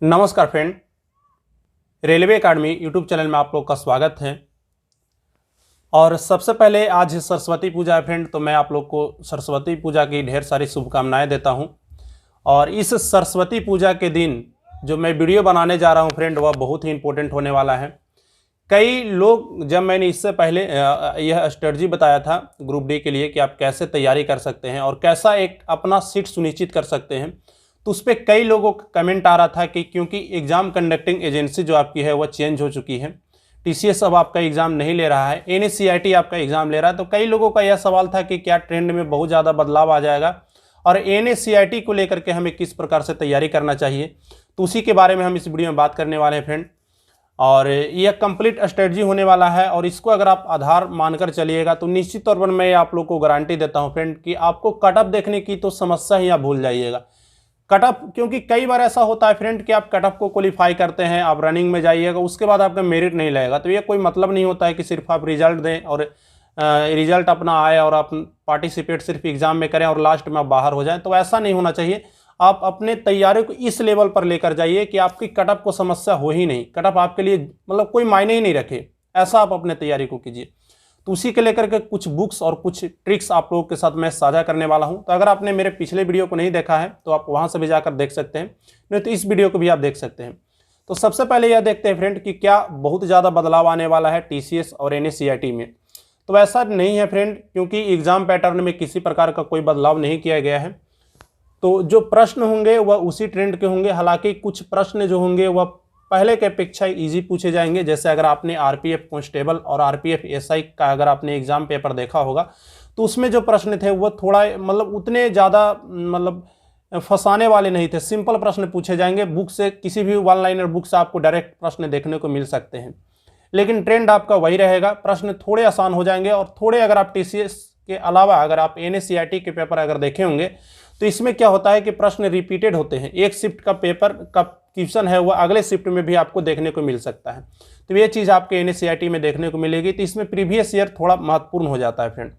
नमस्कार friend, railway academy YouTube channel में आप लोग का स्वागत है। और सबसे पहले आज सरस्वती पूजा है फ्रेंड, तो मैं आप लोग को सरस्वती पूजा की ढेर सारी शुभकामनाएं देता हूं। और इस सरस्वती पूजा के दिन जो मैं वीडियो बनाने जा रहा हूं फ्रेंड, वह बहुत ही इम्पोर्टेंट होने वाला है। कई लोग, जब मैंने इससे पहले यह स्ट्रेटजी बताया था ग्रुप डी के लिए कि आप कैसे तैयारी कर सकते हैं और कैसा एक अपना सीट सुनिश्चित कर सकते हैं, तो उस पर कई लोगों का कमेंट आ रहा था कि क्योंकि एग्ज़ाम कंडक्टिंग एजेंसी जो आपकी है वह चेंज हो चुकी है, टीसीएस अब आपका एग्ज़ाम नहीं ले रहा है, एनएससीईआरटी आपका एग्ज़ाम ले रहा है। तो कई लोगों का यह सवाल था कि क्या ट्रेंड में बहुत ज़्यादा बदलाव आ जाएगा और एनएससीईआरटी को लेकर के हमें किस प्रकार से तैयारी करना चाहिए, तो उसी के बारे में हम इस वीडियो में बात करने वाले हैं फ्रेंड। और यह कंप्लीट स्ट्रेटजी होने वाला है और इसको अगर आप आधार मानकर चलिएगा तो निश्चित तौर पर मैं आप लोग को गारंटी देता हूं फ्रेंड कि आपको कटअप देखने की तो समस्या ही आप भूल जाइएगा। कटअप, क्योंकि कई बार ऐसा होता है फ्रेंड कि आप कटअप को क्वालिफाई करते हैं, आप रनिंग में जाइएगा, उसके बाद आपका मेरिट नहीं लगेगा। तो ये कोई मतलब नहीं होता है कि सिर्फ आप रिजल्ट दें और रिजल्ट अपना आए और आप पार्टिसिपेट सिर्फ एग्जाम में करें और लास्ट में आप बाहर हो जाएं। तो ऐसा नहीं होना चाहिए। आप अपने तैयारी को इस लेवल पर लेकर जाइए कि आपकी कटअप को समस्या हो ही नहीं, कटअप आपके लिए मतलब कोई मायने ही नहीं रखे, ऐसा आप अपने तैयारी को कीजिए। तो उसी के लेकर के कुछ बुक्स और कुछ ट्रिक्स आप लोगों के साथ मैं साझा करने वाला हूं। तो अगर आपने मेरे पिछले वीडियो को नहीं देखा है तो आप वहां से भी जाकर देख सकते हैं, नहीं तो इस वीडियो को भी आप देख सकते हैं। तो सबसे पहले यह देखते हैं फ्रेंड कि क्या बहुत ज़्यादा बदलाव आने वाला है टीसीएस और एनएससीईआरटी में। तो ऐसा नहीं है फ्रेंड, क्योंकि एग्जाम पैटर्न में किसी प्रकार का कोई बदलाव नहीं किया गया है। तो जो प्रश्न होंगे वह उसी ट्रेंड के होंगे। हालांकि कुछ प्रश्न जो होंगे वह पहले के अपेक्षा इजी पूछे जाएंगे। जैसे अगर आपने आरपीएफ कांस्टेबल और आरपीएफ एसआई का अगर आपने एग्जाम पेपर देखा होगा तो उसमें जो प्रश्न थे वो थोड़ा मतलब उतने ज़्यादा मतलब फंसाने वाले नहीं थे, सिंपल प्रश्न पूछे जाएंगे। बुक से, किसी भी वन लाइनर बुक से आपको डायरेक्ट प्रश्न देखने को मिल सकते हैं, लेकिन ट्रेंड आपका वही रहेगा। प्रश्न थोड़े आसान हो जाएंगे और थोड़े, अगर आप टीसीएस के अलावा अगर आप एनएससीईआरटी के पेपर अगर देखे होंगे तो इसमें क्या होता है कि प्रश्न रिपीटेड होते हैं। एक शिफ्ट का पेपर का क्वेश्चन है वह अगले शिफ्ट में भी आपको देखने को मिल सकता है। तो ये चीज़ आपके एनएससीईआरटी में देखने को मिलेगी। तो इसमें प्रीवियस ईयर थोड़ा महत्वपूर्ण हो जाता है फ्रेंड।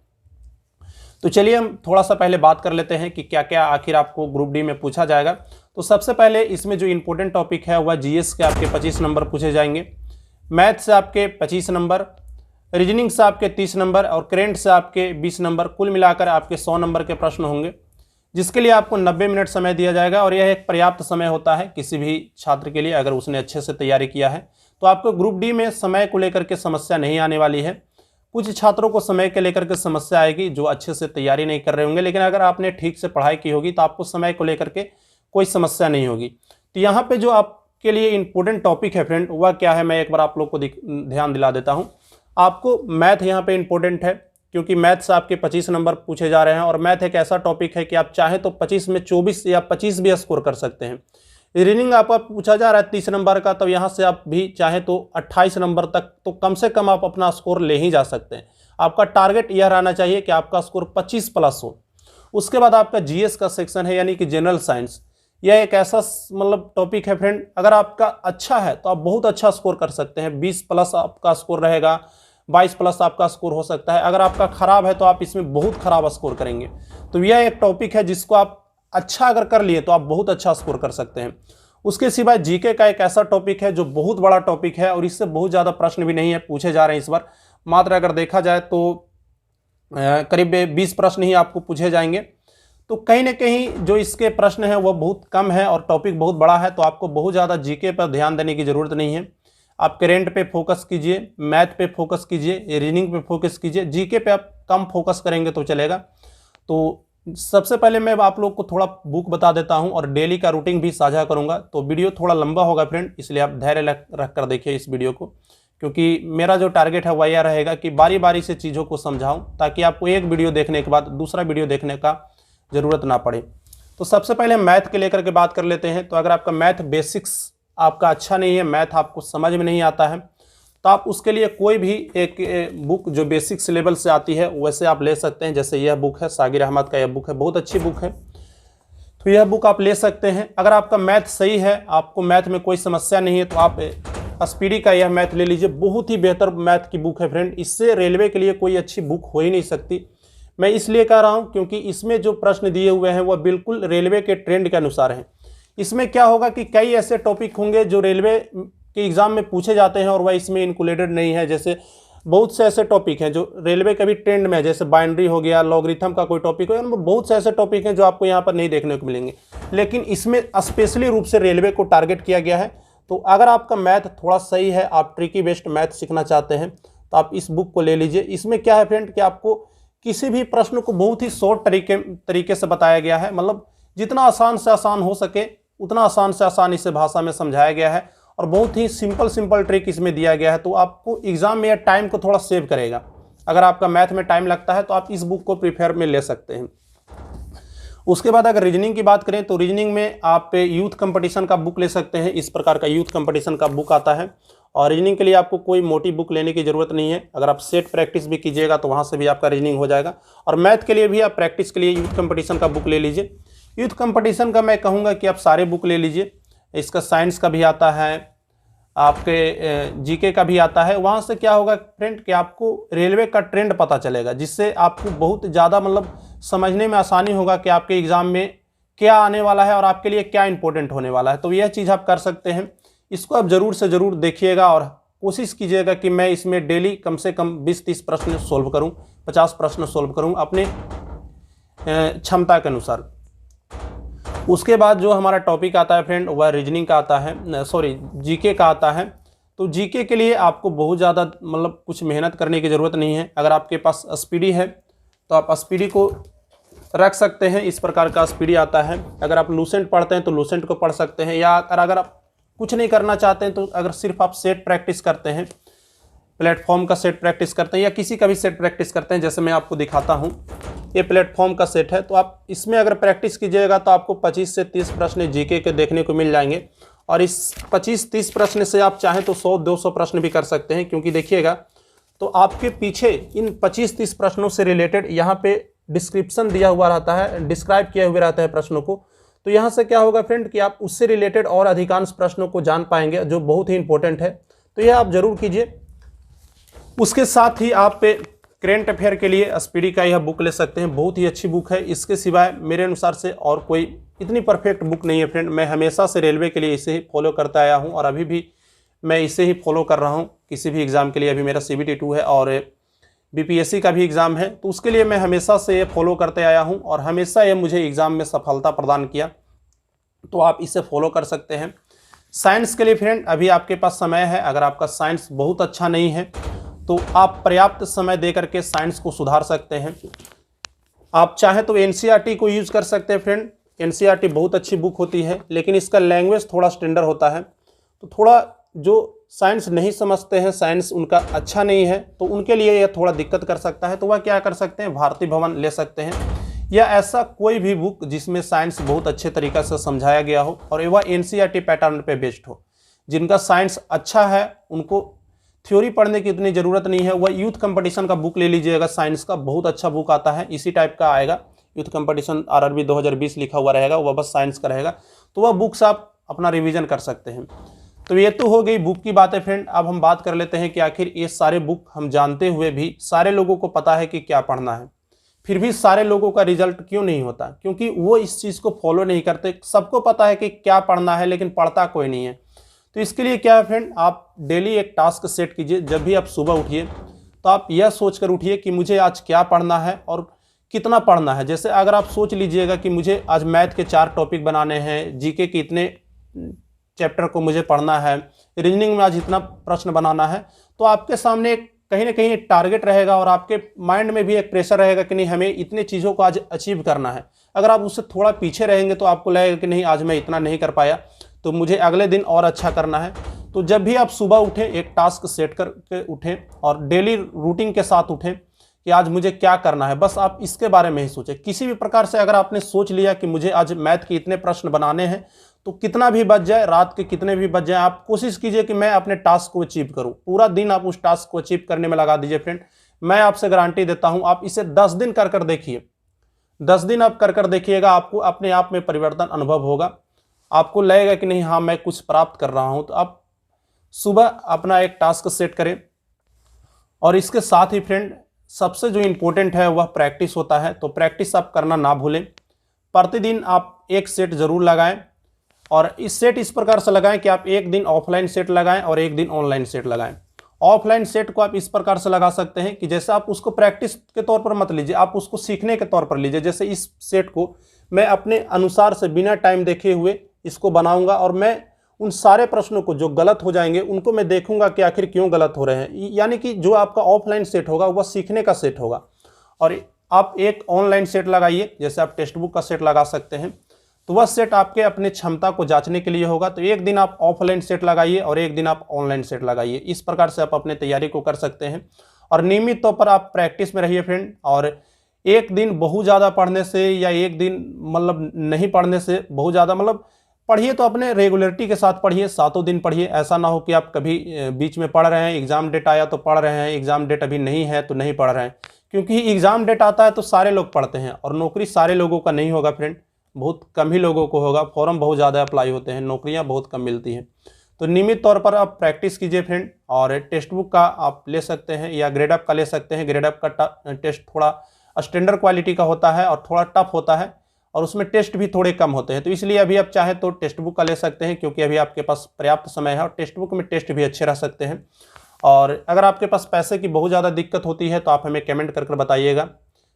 तो चलिए हम थोड़ा सा पहले बात कर लेते हैं कि क्या क्या आखिर आपको ग्रुप डी में पूछा जाएगा। तो सबसे पहले इसमें जो इंपॉर्टेंट टॉपिक है वह जीएस के आपके 25 नंबर पूछे जाएंगे, मैथ से आपके 25 नंबर, रीजनिंग से आपके 30 नंबर और करेंट से आपके 20 नंबर। कुल मिलाकर आपके 100 नंबर के प्रश्न होंगे, जिसके लिए आपको 90 मिनट समय दिया जाएगा। और यह एक पर्याप्त समय होता है किसी भी छात्र के लिए, अगर उसने अच्छे से तैयारी किया है तो आपको ग्रुप डी में समय को लेकर के समस्या नहीं आने वाली है। कुछ छात्रों को समय के लेकर के समस्या आएगी जो अच्छे से तैयारी नहीं कर रहे होंगे, लेकिन अगर आपने ठीक से पढ़ाई की होगी तो आपको समय को लेकर के कोई समस्या नहीं होगी। तो यहाँ पे जो आपके लिए इंपॉर्टेंट टॉपिक है फ्रेंड वह क्या है, मैं एक बार आप लोग को ध्यान दिला देता हूँ। आपको मैथ यहाँ पे इंपॉर्टेंट है, क्योंकि मैथ से आपके 25 नंबर पूछे जा रहे हैं और मैथ एक ऐसा टॉपिक है कि आप चाहे तो 25 में 24 या 25 भी स्कोर कर सकते हैं। रीजनिंग आपका पूछा जा रहा है 30 नंबर का, तो यहाँ से आप भी चाहे तो 28 नंबर तक तो कम से कम आप अपना स्कोर ले ही जा सकते हैं। आपका टारगेट यह रहना चाहिए कि आपका स्कोर 25 प्लस हो। उसके बाद आपका जीएस का सेक्शन है, यानी कि जनरल साइंस। यह एक ऐसा मतलब टॉपिक है फ्रेंड, अगर आपका अच्छा है तो आप बहुत अच्छा स्कोर कर सकते हैं। 20 प्लस आपका स्कोर रहेगा, 22 प्लस आपका स्कोर हो सकता है। अगर आपका खराब है तो आप इसमें बहुत खराब स्कोर करेंगे। तो यह एक टॉपिक है जिसको आप अच्छा अगर कर लिए तो आप बहुत अच्छा स्कोर कर सकते हैं। उसके सिवाय जीके का एक ऐसा टॉपिक है जो बहुत बड़ा टॉपिक है और इससे बहुत ज़्यादा प्रश्न भी नहीं है पूछे जा रहे हैं इस बार। मात्र अगर देखा जाए तो करीब 20 प्रश्न ही आपको पूछे जाएंगे। तो कहीं ना कहीं जो इसके प्रश्न हैं वह बहुत कम है और टॉपिक बहुत बड़ा है, तो आपको बहुत ज़्यादा जीके पर ध्यान देने की ज़रूरत नहीं है। आप करेंट पे फोकस कीजिए, मैथ पे फोकस कीजिए, रीजनिंग पे फोकस कीजिए। जीके पे आप कम फोकस करेंगे तो चलेगा। तो सबसे पहले मैं आप लोग को थोड़ा बुक बता देता हूं और डेली का रूटीन भी साझा करूंगा। तो वीडियो थोड़ा लंबा होगा फ्रेंड, इसलिए आप धैर्य रख कर देखिए इस वीडियो को, क्योंकि मेरा जो टारगेट है वह यह रहेगा कि बारी बारी से चीज़ों को समझाऊँ ताकि आपको एक वीडियो देखने के बाद दूसरा वीडियो देखने का ज़रूरत ना पड़े। तो सबसे पहले मैथ के लेकर के बात कर लेते हैं। तो अगर आपका मैथ बेसिक्स आपका अच्छा नहीं है, मैथ आपको समझ में नहीं आता है, तो आप उसके लिए कोई भी एक बुक जो बेसिक्स लेवल से आती है वैसे आप ले सकते हैं। जैसे यह बुक है, सागिर अहमद का यह बुक है, बहुत अच्छी बुक है, तो यह बुक आप ले सकते हैं। अगर आपका मैथ सही है, आपको मैथ में कोई समस्या नहीं है, तो आप स्पीडी का यह मैथ ले लीजिए। बहुत ही बेहतर मैथ की बुक है फ्रेंड, इससे रेलवे के लिए कोई अच्छी बुक हो ही नहीं सकती। मैं इसलिए कह रहा हूँ क्योंकि इसमें जो प्रश्न दिए हुए हैं वह बिल्कुल रेलवे के ट्रेंड के अनुसार हैं। इसमें क्या होगा कि कई ऐसे टॉपिक होंगे जो रेलवे के एग्ज़ाम में पूछे जाते हैं और वह इसमें इंक्लूडेड नहीं है। जैसे बहुत से ऐसे टॉपिक हैं जो रेलवे के भी ट्रेंड में है, जैसे बाइनरी हो गया, लॉगरिथम का कोई टॉपिक हो गया, बहुत से ऐसे टॉपिक हैं जो आपको यहाँ पर नहीं देखने को मिलेंगे, लेकिन इसमें स्पेशली रूप से रेलवे को टारगेट किया गया है। तो अगर आपका मैथ थोड़ा सही है, आप ट्रिकी बेस्ड मैथ सीखना चाहते हैं, तो आप इस बुक को ले लीजिए। इसमें क्या है फ्रेंड कि आपको किसी भी प्रश्न को बहुत ही शॉर्ट तरीके से बताया गया है, मतलब जितना आसान से आसान हो सके उतना आसान से आसान इसे भाषा में समझाया गया है और बहुत ही सिंपल ट्रिक इसमें दिया गया है। तो आपको एग्जाम में टाइम को थोड़ा सेव करेगा। अगर आपका मैथ में टाइम लगता है तो आप इस बुक को प्रीफेयर में ले सकते हैं। उसके बाद अगर रीजनिंग की बात करें तो रीजनिंग में आप यूथ कंपटीशन का बुक ले सकते हैं। इस प्रकार का यूथ कंपटीशन का बुक आता है और रीजनिंग के लिए आपको कोई मोटी बुक लेने की ज़रूरत नहीं है। अगर आप सेट प्रैक्टिस भी कीजिएगा तो वहाँ से भी आपका रीजनिंग हो जाएगा। और मैथ के लिए भी आप प्रैक्टिस के लिए यूथ कंपटीशन का बुक ले लीजिए। यूथ कंपटीशन का मैं कहूँगा कि आप सारे बुक ले लीजिए। इसका साइंस का भी आता है, आपके जीके का भी आता है। वहाँ से क्या होगा फ्रेंड कि आपको रेलवे का ट्रेंड पता चलेगा, जिससे आपको बहुत ज़्यादा मतलब समझने में आसानी होगा कि आपके एग्ज़ाम में क्या आने वाला है और आपके लिए क्या इंपॉर्टेंट होने वाला है। तो यह चीज़ आप कर सकते हैं। इसको आप ज़रूर से ज़रूर देखिएगा और कोशिश कीजिएगा कि मैं इसमें डेली कम से कम 20-30 प्रश्न सोल्व करूँ, 50 प्रश्न सोल्व करूँ अपने क्षमता के अनुसार। उसके बाद जो हमारा टॉपिक आता है फ्रेंड वह रीजनिंग का आता है, जीके का आता है। तो जीके के लिए आपको बहुत ज़्यादा मतलब कुछ मेहनत करने की ज़रूरत नहीं है। अगर आपके पास स्पीडी है तो आप स्पीडी को रख सकते हैं। इस प्रकार का स्पीडी आता है। अगर आप लूसेंट पढ़ते हैं तो लूसेंट को पढ़ सकते हैं, या अगर आप कुछ नहीं करना चाहते हैं तो अगर सिर्फ आप सेट प्रैक्टिस करते हैं, प्लेटफॉर्म का सेट प्रैक्टिस करते हैं या किसी का भी सेट प्रैक्टिस करते हैं, जैसे मैं आपको दिखाता हूँ, ये प्लेटफॉर्म का सेट है, तो आप इसमें अगर प्रैक्टिस कीजिएगा तो आपको 25 से 30 प्रश्न जीके के देखने को मिल जाएंगे। और इस 25-30 प्रश्न से आप चाहें तो 100-200 प्रश्न भी कर सकते हैं, क्योंकि देखिएगा तो आपके पीछे इन 25-30 प्रश्नों से रिलेटेड यहाँ पे डिस्क्रिप्शन दिया हुआ रहता है, डिस्क्राइब किए हुए रहते हैं प्रश्नों को। तो यहाँ से क्या होगा फ्रेंड कि आप उससे रिलेटेड और अधिकांश प्रश्नों को जान पाएंगे, जो बहुत ही इंपॉर्टेंट है। तो यह आप जरूर कीजिए। उसके साथ ही आप करेंट अफेयर के लिए स्पीडी का यह बुक ले सकते हैं, बहुत ही अच्छी बुक है। इसके सिवाय मेरे अनुसार से और कोई इतनी परफेक्ट बुक नहीं है फ्रेंड। मैं हमेशा से रेलवे के लिए इसे ही फॉलो करता आया हूं और अभी भी मैं इसे ही फॉलो कर रहा हूं किसी भी एग्ज़ाम के लिए। अभी मेरा CBT 2 है और BPSC का भी एग्ज़ाम है, तो उसके लिए मैं हमेशा से ये फॉलो करते आया हूँ और हमेशा ये मुझे एग्ज़ाम में सफलता प्रदान किया। तो आप इसे फॉलो कर सकते हैं। साइंस के लिए फ्रेंड अभी आपके पास समय है। अगर आपका साइंस बहुत अच्छा नहीं है तो आप पर्याप्त समय दे करके साइंस को सुधार सकते हैं। आप चाहें तो NCERT को यूज़ कर सकते हैं फ्रेंड। NCERT बहुत अच्छी बुक होती है, लेकिन इसका लैंग्वेज थोड़ा स्टैंडर्ड होता है। तो थोड़ा जो साइंस नहीं समझते हैं, साइंस उनका अच्छा नहीं है, तो उनके लिए यह थोड़ा दिक्कत कर सकता है। तो वह क्या कर सकते हैं, भारती भवन ले सकते हैं, या ऐसा कोई भी बुक जिसमें साइंस बहुत अच्छे तरीक़े से समझाया गया हो और वह NCERT पैटर्न पे बेस्ड हो। जिनका साइंस अच्छा है उनको थ्योरी पढ़ने की इतनी ज़रूरत नहीं है। वह यूथ कंपटीशन का बुक ले लीजिएगा, साइंस का बहुत अच्छा बुक आता है, इसी टाइप का आएगा। यूथ कंपटीशन RRB 2020 लिखा हुआ रहेगा, वह बस साइंस का रहेगा। तो वह बुक्स आप अपना रिवीजन कर सकते हैं। तो ये तो हो गई बुक की बातें फ्रेंड। अब हम बात कर लेते हैं कि आखिर ये सारे बुक हम जानते हुए भी सारे लोगों को पता है कि क्या पढ़ना है, फिर भी सारे लोगों का रिजल्ट क्यों नहीं होता? क्योंकि वो इस चीज़ को फॉलो नहीं करते। सबको पता है कि क्या पढ़ना है, लेकिन पढ़ता कोई नहीं है। तो इसके लिए क्या है फ्रेंड, आप डेली एक टास्क सेट कीजिए। जब भी आप सुबह उठिए तो आप यह सोचकर उठिए कि मुझे आज क्या पढ़ना है और कितना पढ़ना है। जैसे अगर आप सोच लीजिएगा कि मुझे आज मैथ के 4 टॉपिक बनाने हैं, जीके के इतने चैप्टर को मुझे पढ़ना है, रीजनिंग में आज इतना प्रश्न बनाना है, तो आपके सामने कहीं ना कहीं एक टारगेट रहेगा और आपके माइंड में भी एक प्रेशर रहेगा कि नहीं, हमें इतने चीज़ों को आज अचीव करना है। अगर आप उससे थोड़ा पीछे रहेंगे तो आपको लगेगा कि नहीं, आज मैं इतना नहीं कर पाया, तो मुझे अगले दिन और अच्छा करना है। तो जब भी आप सुबह उठें, एक टास्क सेट करके उठें और डेली रूटीन के साथ उठें कि आज मुझे क्या करना है, बस आप इसके बारे में ही सोचें। किसी भी प्रकार से अगर आपने सोच लिया कि मुझे आज मैथ के इतने प्रश्न बनाने हैं, तो कितना भी बच जाए, रात के कितने भी बच जाए, आप कोशिश कीजिए कि मैं अपने टास्क को अचीव करूं। पूरा दिन आप उस टास्क को अचीव करने में लगा दीजिए फ्रेंड। मैं आपसे गारंटी देता हूं, आप इसे 10 दिन कर देखिए। 10 दिन आप कर देखिएगा, आपको अपने आप में परिवर्तन अनुभव होगा। आपको लगेगा कि नहीं, हाँ मैं कुछ प्राप्त कर रहा हूं। तो आप सुबह अपना एक टास्क सेट करें। और इसके साथ ही फ्रेंड सबसे जो इम्पोर्टेंट है वह प्रैक्टिस होता है। तो प्रैक्टिस आप करना ना भूलें। प्रतिदिन आप एक सेट जरूर लगाएं। और इस सेट इस प्रकार से लगाएं कि आप एक दिन ऑफलाइन सेट लगाएं और एक दिन ऑनलाइन सेट लगाएं। ऑफलाइन सेट को आप इस प्रकार से लगा सकते हैं कि जैसे आप उसको प्रैक्टिस के तौर पर मत लीजिए, आप उसको सीखने के तौर पर लीजिए। जैसे इस सेट को मैं अपने अनुसार से बिना टाइम देखे हुए इसको बनाऊंगा और मैं उन सारे प्रश्नों को जो गलत हो जाएंगे उनको मैं देखूंगा कि आखिर क्यों गलत हो रहे हैं। यानी कि जो आपका ऑफलाइन सेट होगा वह सीखने का सेट होगा। और आप एक ऑनलाइन सेट लगाइए, जैसे आप टेक्स्ट बुक का सेट लगा सकते हैं, तो वह सेट आपके अपने क्षमता को जांचने के लिए होगा। तो एक दिन आप ऑफलाइन सेट लगाइए और एक दिन आप ऑनलाइन सेट लगाइए। इस प्रकार से आप अपने तैयारी को कर सकते हैं और नियमित तौर पर आप प्रैक्टिस में रहिए फ्रेंड। और एक दिन बहुत ज़्यादा पढ़ने से या एक दिन मतलब नहीं पढ़ने से बहुत ज़्यादा मतलब पढ़िए तो अपने रेगुलरिटी के साथ पढ़िए, 7 दिन पढ़िए। ऐसा ना हो कि आप कभी बीच में पढ़ रहे हैं, एग्ज़ाम डेट आया तो पढ़ रहे हैं, एग्ज़ाम डेट अभी नहीं है तो नहीं पढ़ रहे हैं। क्योंकि एग्ज़ाम डेट आता है तो सारे लोग पढ़ते हैं और नौकरी सारे लोगों का नहीं होगा फ्रेंड, बहुत कम ही लोगों को होगा। फॉर्म बहुत ज़्यादा अप्लाई होते हैं, नौकरियां बहुत कम मिलती हैं। तो नियमित तौर पर आप प्रैक्टिस कीजिए फ्रेंड। और टेक्स्ट बुक का आप ले सकते हैं या ग्रेडअप का ले सकते हैं। ग्रेडअप का टेस्ट थोड़ा स्टैंडर्ड क्वालिटी का होता है और थोड़ा टफ होता है और उसमें टेस्ट भी थोड़े कम होते हैं। तो इसलिए अभी आप चाहे तो टेक्स्ट बुक का ले सकते हैं, क्योंकि अभी आपके पास पर्याप्त समय है और टेक्स्ट बुक में टेस्ट भी अच्छे रह सकते हैं। और अगर आपके पास पैसे की बहुत ज़्यादा दिक्कत होती है तो आप हमें कमेंट कर बताइएगा।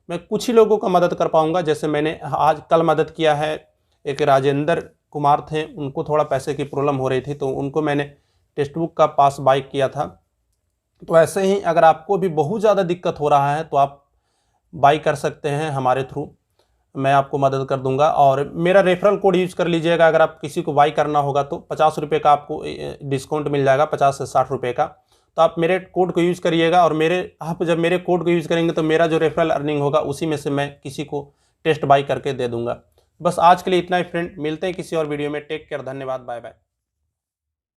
मैं कुछ ही लोगों का मदद कर पाऊंगा। जैसे मैंने आज कल मदद किया है, एक राजेंद्र कुमार थे, उनको थोड़ा पैसे की प्रॉब्लम हो रही थी तो उनको मैंने टेक्स्ट बुक का पास बाय किया था। तो ऐसे ही अगर आपको भी बहुत ज़्यादा दिक्कत हो रहा है तो आप बाय कर सकते हैं हमारे थ्रू, मैं आपको मदद कर दूंगा। और मेरा रेफरल कोड यूज कर लीजिएगा। अगर आप किसी को बाय करना होगा तो 50 रुपये का आपको डिस्काउंट मिल जाएगा, 50 से 60 रुपये का। तो आप मेरे कोड को यूज़ करिएगा और आप जब मेरे कोड को यूज़ करेंगे तो मेरा जो रेफरल अर्निंग होगा उसी में से मैं किसी को टेस्ट बाय करके दे दूंगा। बस आज के लिए इतना ही फ्रेंड, मिलते हैं किसी और वीडियो में। टेक केयर, धन्यवाद, बाय बाय।